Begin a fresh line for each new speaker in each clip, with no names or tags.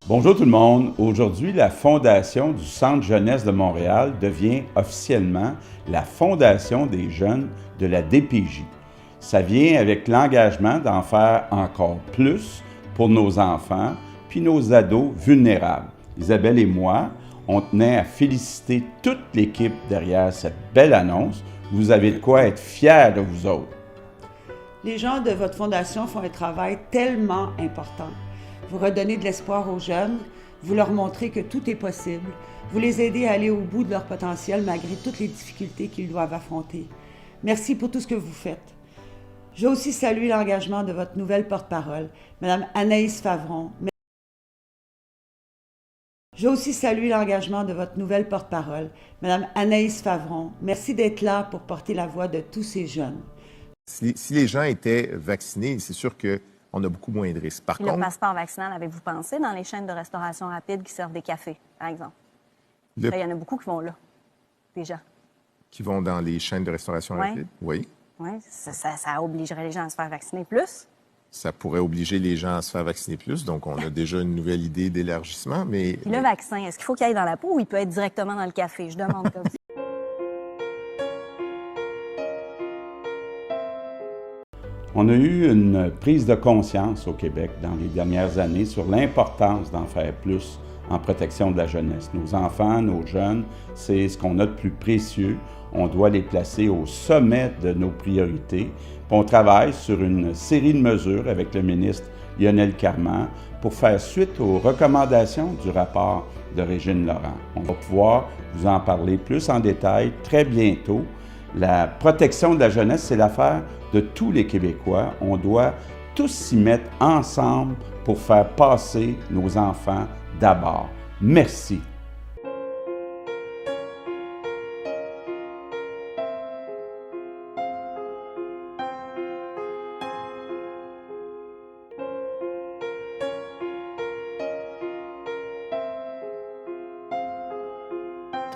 Bonjour tout le monde. Aujourd'hui, la Fondation du Centre Jeunesse de Montréal devient officiellement la Fondation des jeunes de la DPJ. Ça vient avec l'engagement d'en faire encore plus pour nos enfants puis nos ados vulnérables. Isabelle et moi, on tenait à féliciter toute l'équipe derrière cette belle annonce. Vous avez de quoi être fiers de vous autres.
Les gens de votre fondation font un travail tellement important. Vous redonnez de l'espoir aux jeunes, vous leur montrez que tout est possible, vous les aidez à aller au bout de leur potentiel malgré toutes les difficultés qu'ils doivent affronter. Merci pour tout ce que vous faites. Je veux aussi saluer l'engagement de votre nouvelle porte-parole, Mme Anaïs Favron. Merci d'être là pour porter la voix de tous ces jeunes.
Si les gens étaient vaccinés, c'est sûr qu'on a beaucoup moins de risques. Par contre,
le passeport vaccinal, avez-vous pensé dans les chaînes de restauration rapide qui servent des cafés, par exemple? Il y en a beaucoup qui vont là, déjà.
Qui vont dans les chaînes de restauration rapide? Oui.
Oui, ça obligerait les gens à se faire vacciner plus.
Ça pourrait obliger les gens à se faire vacciner plus. Donc, on a déjà une nouvelle idée d'élargissement, mais...
Puis le vaccin, est-ce qu'il faut qu'il aille dans la peau ou il peut être directement dans le café? Je demande comme ça.
On a eu une prise de conscience au Québec dans les dernières années sur l'importance d'en faire plus en protection de la jeunesse. Nos enfants, nos jeunes, c'est ce qu'on a de plus précieux. On doit les placer au sommet de nos priorités. On travaille sur une série de mesures avec le ministre Lionel Carman pour faire suite aux recommandations du rapport de Régine Laurent. On va pouvoir vous en parler plus en détail très bientôt. La protection de la jeunesse, c'est l'affaire de tous les Québécois. On doit tous s'y mettre ensemble pour faire passer nos enfants d'abord. Merci.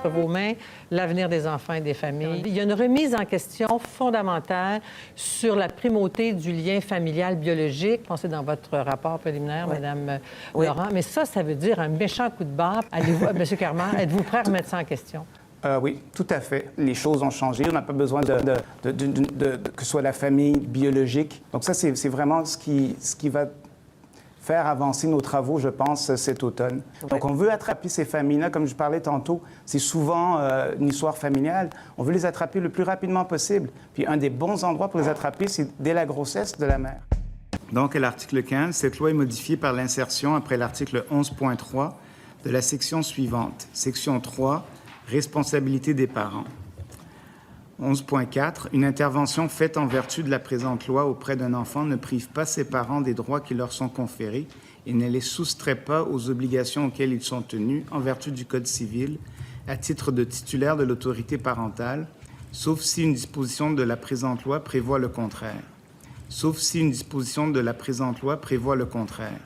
Vos mains, l'avenir des enfants et des familles. Il y a une remise en question fondamentale sur la primauté du lien familial biologique. Pensez dans votre rapport préliminaire, oui. Mme Laurent. Mais ça veut dire un méchant coup de barre. Allez-vous, M. Carman, êtes-vous prêt à remettre ça en question?
Oui, tout à fait. Les choses ont changé. On n'a pas besoin que ce soit la famille biologique. Donc ça, c'est vraiment ce qui va faire avancer nos travaux, je pense, cet automne. Donc, on veut attraper ces familles-là. Comme je parlais tantôt, c'est souvent une histoire familiale. On veut les attraper le plus rapidement possible. Puis, un des bons endroits pour les attraper, c'est dès la grossesse de la mère.
Donc, à l'article 15, cette loi est modifiée par l'insertion après l'article 11.3 de la section suivante. Section 3, responsabilité des parents. 11.4. Une intervention faite en vertu de la présente loi auprès d'un enfant ne prive pas ses parents des droits qui leur sont conférés et ne les soustrait pas aux obligations auxquelles ils sont tenus en vertu du Code civil à titre de titulaire de l'autorité parentale, sauf si une disposition de la présente loi prévoit le contraire.